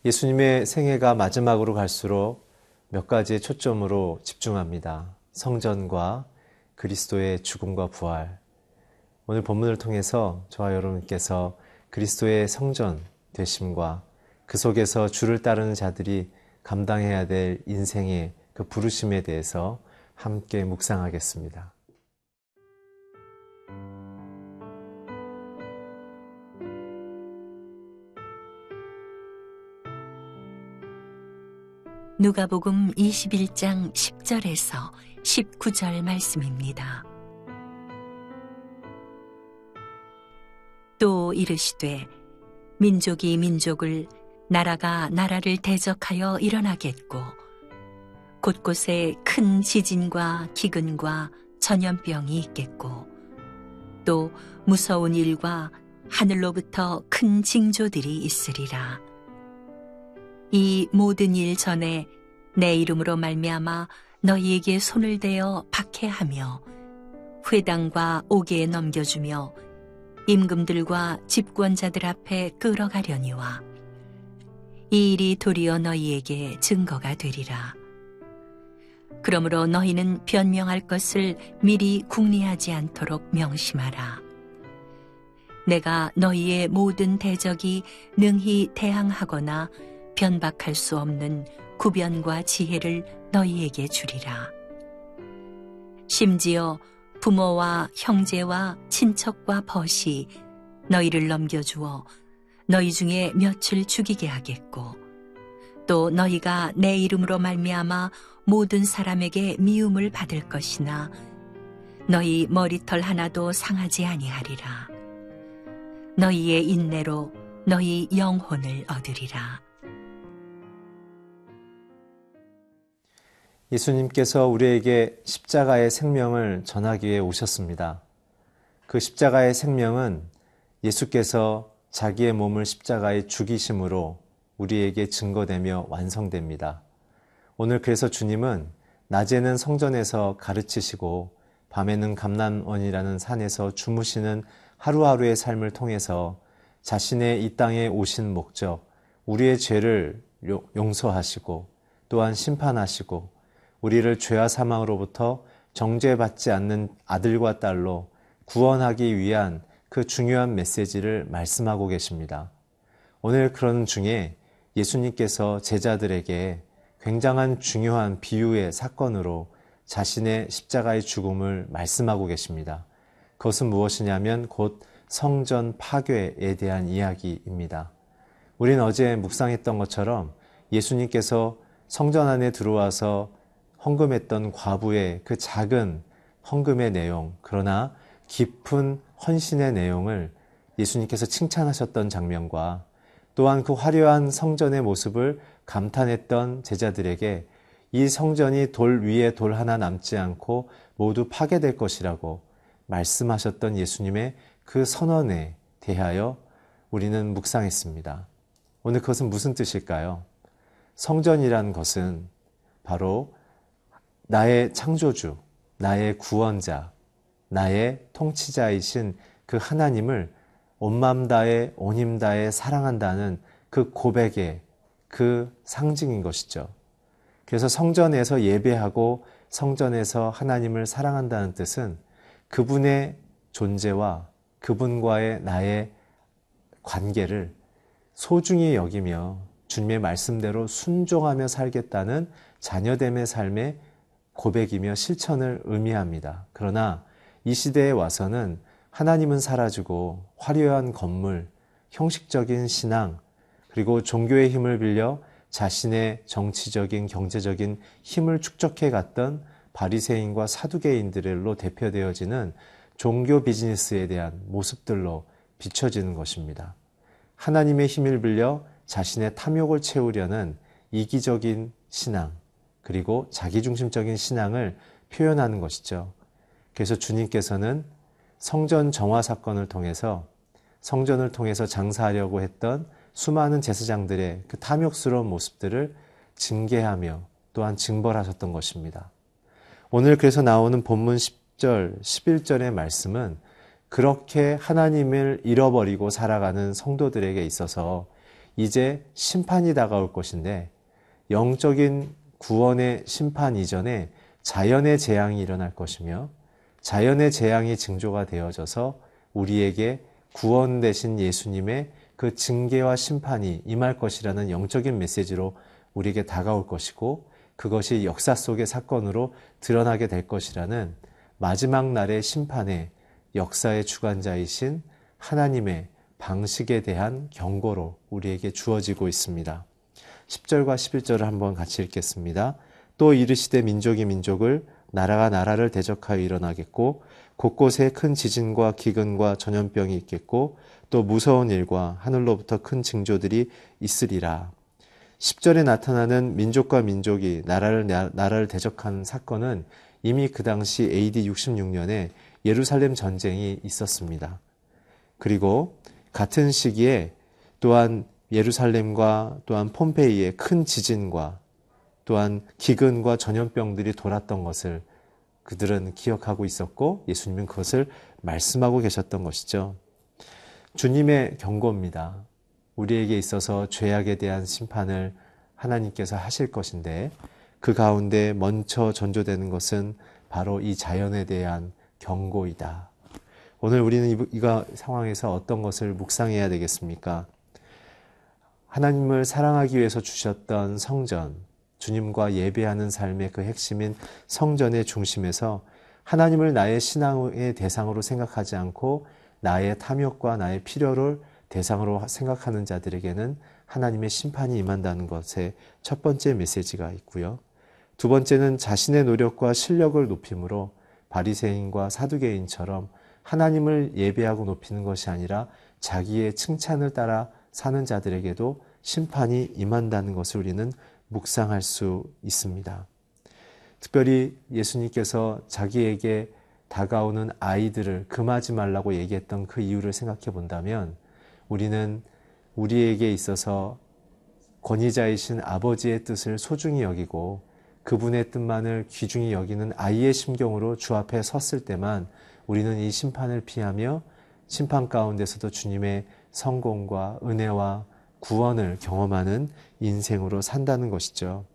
예수님의 생애가 마지막으로 갈수록 몇 가지의 초점으로 집중합니다. 성전과 그리스도의 죽음과 부활. 오늘 본문을 통해서 저와 여러분께서 그리스도의 성전 되심과 그 속에서 주를 따르는 자들이 감당해야 될 인생의 그 부르심에 대해서 함께 묵상하겠습니다. 누가복음 21장 10절에서 19절 말씀입니다. 또 이르시되 민족이 민족을 나라가 나라를 대적하여 일어나겠고 곳곳에 큰 지진과 기근과 전염병이 있겠고 또 무서운 일과 하늘로부터 큰 징조들이 있으리라. 이 모든 일 전에 내 이름으로 말미암아 너희에게 손을 대어 박해하며 회당과 옥에 넘겨주며 임금들과 집권자들 앞에 끌어가려니와 이 일이 도리어 너희에게 증거가 되리라. 그러므로 너희는 변명할 것을 미리 궁리하지 않도록 명심하라. 내가 너희의 모든 대적이 능히 대항하거나 변박할 수 없는 구변과 지혜를 너희에게 주리라. 심지어 부모와 형제와 친척과 벗이 너희를 넘겨주어 너희 중에 몇을 죽이게 하겠고 또 너희가 내 이름으로 말미암아 모든 사람에게 미움을 받을 것이나 너희 머리털 하나도 상하지 아니하리라. 너희의 인내로 너희 영혼을 얻으리라. 예수님께서 우리에게 십자가의 생명을 전하기 위해 오셨습니다. 그 십자가의 생명은 예수께서 자기의 몸을 십자가에 죽이심으로 우리에게 증거되며 완성됩니다. 오늘 그래서 주님은 낮에는 성전에서 가르치시고 밤에는 감람원이라는 산에서 주무시는 하루하루의 삶을 통해서 자신의 이 땅에 오신 목적, 우리의 죄를 용서하시고 또한 심판하시고 우리를 죄와 사망으로부터 정죄받지 않는 아들과 딸로 구원하기 위한 그 중요한 메시지를 말씀하고 계십니다. 오늘 그런 중에 예수님께서 제자들에게 굉장한 중요한 비유의 사건으로 자신의 십자가의 죽음을 말씀하고 계십니다. 그것은 무엇이냐면 곧 성전 파괴에 대한 이야기입니다. 우리는 어제 묵상했던 것처럼 예수님께서 성전 안에 들어와서 헌금했던 과부의 그 작은 헌금의 내용, 그러나 깊은 헌신의 내용을 예수님께서 칭찬하셨던 장면과 또한 그 화려한 성전의 모습을 감탄했던 제자들에게 이 성전이 돌 위에 돌 하나 남지 않고 모두 파괴될 것이라고 말씀하셨던 예수님의 그 선언에 대하여 우리는 묵상했습니다. 오늘 그것은 무슨 뜻일까요? 성전이란 것은 바로 나의 창조주, 나의 구원자, 나의 통치자이신 그 하나님을 온 맘 다해 온 힘 다해 사랑한다는 그 고백의 그 상징인 것이죠. 그래서 성전에서 예배하고 성전에서 하나님을 사랑한다는 뜻은 그분의 존재와 그분과의 나의 관계를 소중히 여기며 주님의 말씀대로 순종하며 살겠다는 자녀됨의 삶의 고백이며 실천을 의미합니다. 그러나 이 시대에 와서는 하나님은 사라지고 화려한 건물, 형식적인 신앙, 그리고 종교의 힘을 빌려 자신의 정치적인, 경제적인 힘을 축적해 갔던 바리새인과 사두개인들로 대표되어지는 종교 비즈니스에 대한 모습들로 비춰지는 것입니다. 하나님의 힘을 빌려 자신의 탐욕을 채우려는 이기적인 신앙, 그리고 자기중심적인 신앙을 표현하는 것이죠. 그래서 주님께서는 성전 정화 사건을 통해서 성전을 통해서 장사하려고 했던 수많은 제사장들의 그 탐욕스러운 모습들을 징계하며 또한 징벌하셨던 것입니다. 오늘 그래서 나오는 본문 10절, 11절의 말씀은 그렇게 하나님을 잃어버리고 살아가는 성도들에게 있어서 이제 심판이 다가올 것인데 영적인 구원의 심판 이전에 자연의 재앙이 일어날 것이며 자연의 재앙이 징조가 되어져서 우리에게 구원 되신 예수님의 그 징계와 심판이 임할 것이라는 영적인 메시지로 우리에게 다가올 것이고 그것이 역사 속의 사건으로 드러나게 될 것이라는 마지막 날의 심판의 역사의 주관자이신 하나님의 방식에 대한 경고로 우리에게 주어지고 있습니다. 10절과 11절을 한번 같이 읽겠습니다. 또 이르시되 민족이 민족을 나라가 나라를 대적하여 일어나겠고 곳곳에 큰 지진과 기근과 전염병이 있겠고 또 무서운 일과 하늘로부터 큰 징조들이 있으리라. 10절에 나타나는 민족과 민족이 나라를 대적하는 사건은 이미 그 당시 AD 66년에 예루살렘 전쟁이 있었습니다. 그리고 같은 시기에 또한 예루살렘과 또한 폼페이의 큰 지진과 또한 기근과 전염병들이 돌았던 것을 그들은 기억하고 있었고 예수님은 그것을 말씀하고 계셨던 것이죠. 주님의 경고입니다. 우리에게 있어서 죄악에 대한 심판을 하나님께서 하실 것인데 그 가운데 먼저 전조되는 것은 바로 이 자연에 대한 경고이다. 오늘 우리는 이 상황에서 어떤 것을 묵상해야 되겠습니까? 하나님을 사랑하기 위해서 주셨던 성전, 주님과 예배하는 삶의 그 핵심인 성전의 중심에서 하나님을 나의 신앙의 대상으로 생각하지 않고 나의 탐욕과 나의 필요를 대상으로 생각하는 자들에게는 하나님의 심판이 임한다는 것의 첫 번째 메시지가 있고요. 두 번째는 자신의 노력과 실력을 높임으로 바리새인과 사두개인처럼 하나님을 예배하고 높이는 것이 아니라 자기의 칭찬을 따라 사는 자들에게도 심판이 임한다는 것을 우리는 묵상할 수 있습니다. 특별히 예수님께서 자기에게 다가오는 아이들을 금하지 말라고 얘기했던 그 이유를 생각해 본다면 우리는 우리에게 있어서 권위자이신 아버지의 뜻을 소중히 여기고 그분의 뜻만을 귀중히 여기는 아이의 심경으로 주 앞에 섰을 때만 우리는 이 심판을 피하며 심판 가운데서도 주님의 성공과 은혜와 구원을 경험하는 인생으로 산다는 것이죠.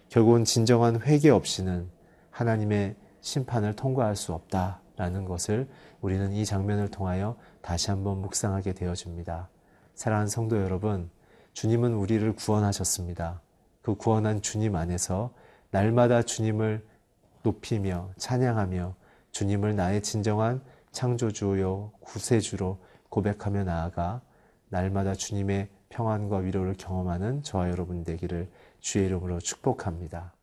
결국은 진정한 회개 없이는 하나님의 심판을 통과할 수 없다라는 것을 우리는 이 장면을 통하여 다시 한번 묵상하게 되어집니다. 사랑하는 성도 여러분, 주님은 우리를 구원하셨습니다. 그 구원한 주님 안에서 날마다 주님을 높이며 찬양하며 주님을 나의 진정한 창조주요 구세주로 고백하며 나아가 날마다 주님의 평안과 위로를 경험하는 저와 여러분 되기를 주의 이름으로 축복합니다.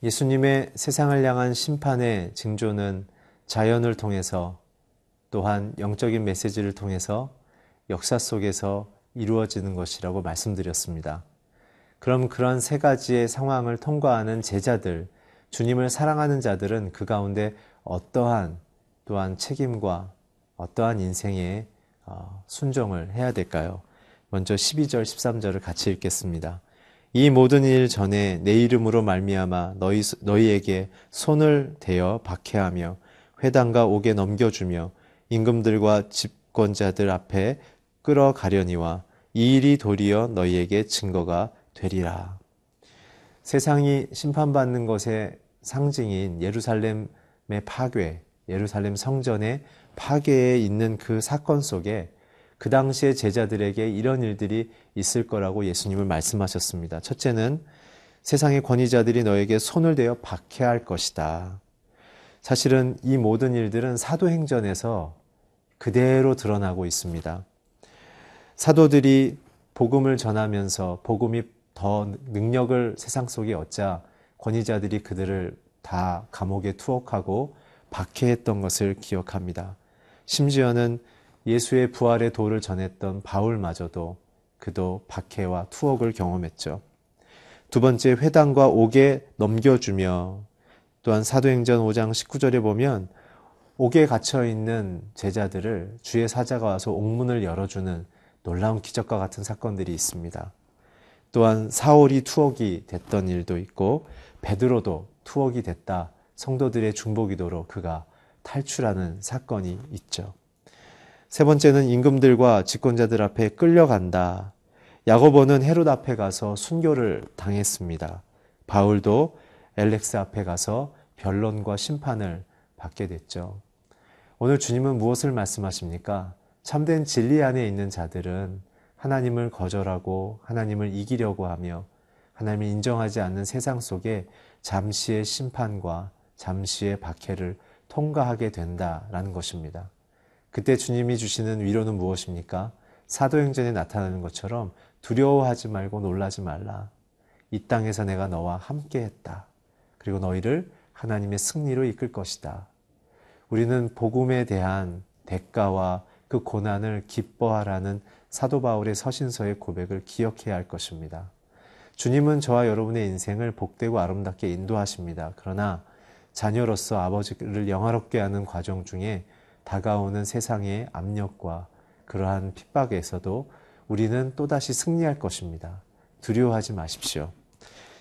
예수님의 세상을 향한 심판의 징조는 자연을 통해서 또한 영적인 메시지를 통해서 역사 속에서 이루어지는 것이라고 말씀드렸습니다. 그럼 그런 세 가지의 상황을 통과하는 제자들, 주님을 사랑하는 자들은 그 가운데 어떠한 또한 책임과 어떠한 인생의 순종을 해야 될까요? 먼저 12절, 13절을 같이 읽겠습니다. 이 모든 일 전에 내 이름으로 말미암아 너희에게 손을 대어 박해하며 회당과 옥에 넘겨주며 임금들과 집권자들 앞에 끌어가려니와 이 일이 도리어 너희에게 증거가 되리라. 세상이 심판받는 것의 상징인 예루살렘의 파괴, 예루살렘 성전의 파괴에 있는 그 사건 속에 그 당시의 제자들에게 이런 일들이 있을 거라고 예수님을 말씀하셨습니다. 첫째는 세상의 권위자들이 너에게 손을 대어 박해할 것이다. 사실은 이 모든 일들은 사도행전에서 그대로 드러나고 있습니다. 사도들이 복음을 전하면서 복음이 더 능력을 세상 속에 얻자 권위자들이 그들을 다 감옥에 투옥하고 박해했던 것을 기억합니다. 심지어는 예수의 부활의 도를 전했던 바울마저도 그도 박해와 투옥을 경험했죠. 두 번째, 회당과 옥에 넘겨주며, 또한 사도행전 5장 19절에 보면 옥에 갇혀있는 제자들을 주의 사자가 와서 옥문을 열어주는 놀라운 기적과 같은 사건들이 있습니다. 또한 사울이 투옥이 됐던 일도 있고 베드로도 투옥이 됐다. 성도들의 중보기도로 그가 탈출하는 사건이 있죠. 세 번째는 임금들과 집권자들 앞에 끌려간다. 야고보는 헤롯 앞에 가서 순교를 당했습니다. 바울도 엘렉스 앞에 가서 변론과 심판을 받게 됐죠. 오늘 주님은 무엇을 말씀하십니까? 참된 진리 안에 있는 자들은 하나님을 거절하고 하나님을 이기려고 하며 하나님을 인정하지 않는 세상 속에 잠시의 심판과 잠시의 박해를 통과하게 된다라는 것입니다. 그때 주님이 주시는 위로는 무엇입니까? 사도행전에 나타나는 것처럼 두려워하지 말고 놀라지 말라. 이 땅에서 내가 너와 함께 했다. 그리고 너희를 하나님의 승리로 이끌 것이다. 우리는 복음에 대한 대가와 그 고난을 기뻐하라는 사도 바울의 서신서의 고백을 기억해야 할 것입니다. 주님은 저와 여러분의 인생을 복되고 아름답게 인도하십니다. 그러나 자녀로서 아버지를 영화롭게 하는 과정 중에 다가오는 세상의 압력과 그러한 핍박에서도 우리는 또다시 승리할 것입니다. 두려워하지 마십시오.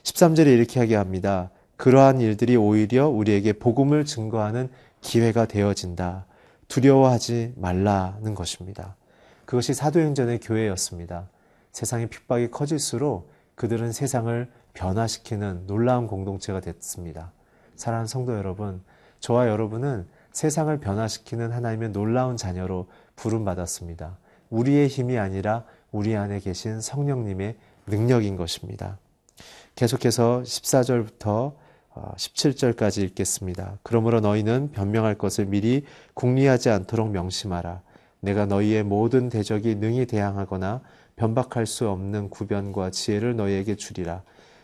13절에 이렇게 하게 합니다. 그러한 일들이 오히려 우리에게 복음을 증거하는 기회가 되어진다. 두려워하지 말라는 것입니다. 그것이 사도행전의 교회였습니다. 세상의 핍박이 커질수록 그들은 세상을 변화시키는 놀라운 공동체가 됐습니다. 사랑하는 성도 여러분, 저와 여러분은 세상을 변화시키는 하나님의 놀라운 자녀로 부름받았습니다. 우리의 힘이 아니라 우리 안에 계신 성령님의 능력인 것입니다. 계속해서 14절부터 17절까지 읽겠습니다. 그러므로 너희는 변명할 것을 미리 궁리하지 않도록 명심하라. 내가 너희의 모든 대적이 능히 대항하거나 변박할 수 없는 구변과 지혜를 너희에게 주리라.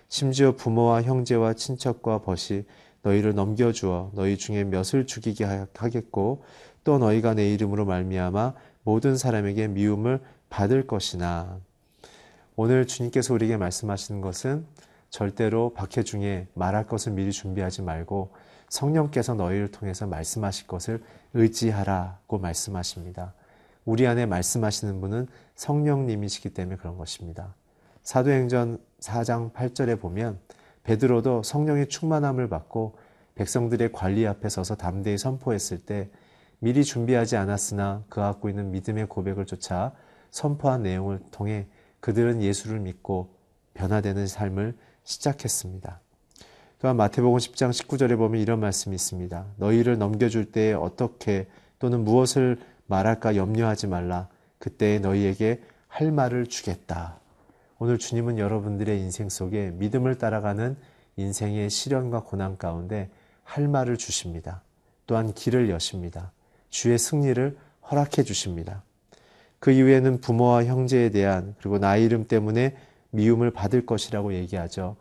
심지어 부모와 형제와 친척과 벗이 너희를 넘겨주어 너희 중에 몇을 죽이게 하겠고 또 너희가 내 이름으로 말미암아 모든 사람에게 미움을 받을 것이나. 오늘 주님께서 우리에게 말씀하시는 것은 절대로 박해 중에 말할 것을 미리 준비하지 말고 성령께서 너희를 통해서 말씀하실 것을 의지하라고 말씀하십니다. 우리 안에 말씀하시는 분은 성령님이시기 때문에 그런 것입니다. 사도행전 4장 8절에 보면 베드로도 성령의 충만함을 받고 백성들의 관리 앞에 서서 담대히 선포했을 때 미리 준비하지 않았으나 그 갖고 있는 믿음의 고백을 쫓아 선포한 내용을 통해 그들은 예수를 믿고 변화되는 삶을 시작했습니다. 또한 마태복음 10장 19절에 보면 이런 말씀이 있습니다. 너희를 넘겨줄 때에 어떻게 또는 무엇을 말할까 염려하지 말라. 그때 너희에게 할 말을 주겠다. 오늘 주님은 여러분들의 인생 속에 믿음을 따라가는 인생의 시련과 고난 가운데 할 말을 주십니다. 또한 길을 여십니다. 주의 승리를 허락해 주십니다. 그 이후에는 부모와 형제에 대한 그리고 나의 이름 때문에 미움을 받을 것이라고 얘기하죠.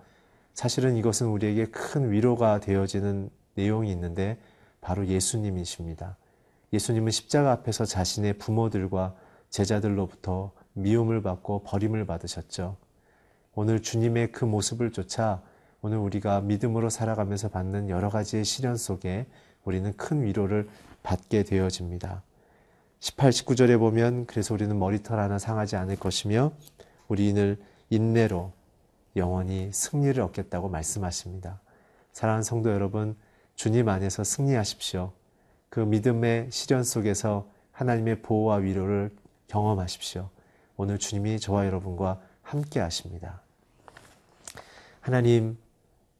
사실은 이것은 우리에게 큰 위로가 되어지는 내용이 있는데 바로 예수님이십니다. 예수님은 십자가 앞에서 자신의 부모들과 제자들로부터 미움을 받고 버림을 받으셨죠. 오늘 주님의 그 모습을 쫓아 오늘 우리가 믿음으로 살아가면서 받는 여러 가지의 시련 속에 우리는 큰 위로를 받게 되어집니다. 18, 19절에 보면 그래서 우리는 머리털 하나 상하지 않을 것이며 우리는 인내로 영원히 승리를 얻겠다고 말씀하십니다. 사랑하는 성도 여러분, 주님 안에서 승리하십시오. 그 믿음의 시련 속에서 하나님의 보호와 위로를 경험하십시오. 오늘 주님이 저와 여러분과 함께 하십니다. 하나님,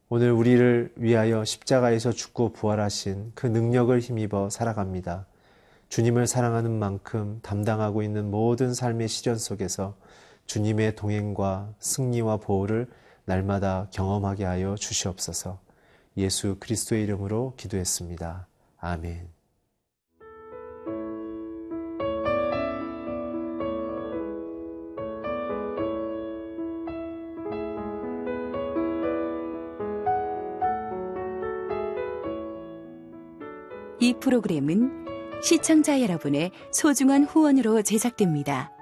오늘 우리를 위하여 십자가에서 죽고 부활하신 그 능력을 힘입어 살아갑니다. 주님을 사랑하는 만큼 담당하고 있는 모든 삶의 시련 속에서 주님의 동행과 승리와 보호를 날마다 경험하게 하여 주시옵소서. 예수 그리스도의 이름으로 기도했습니다. 아멘. 이 프로그램은 시청자 여러분의 소중한 후원으로 제작됩니다.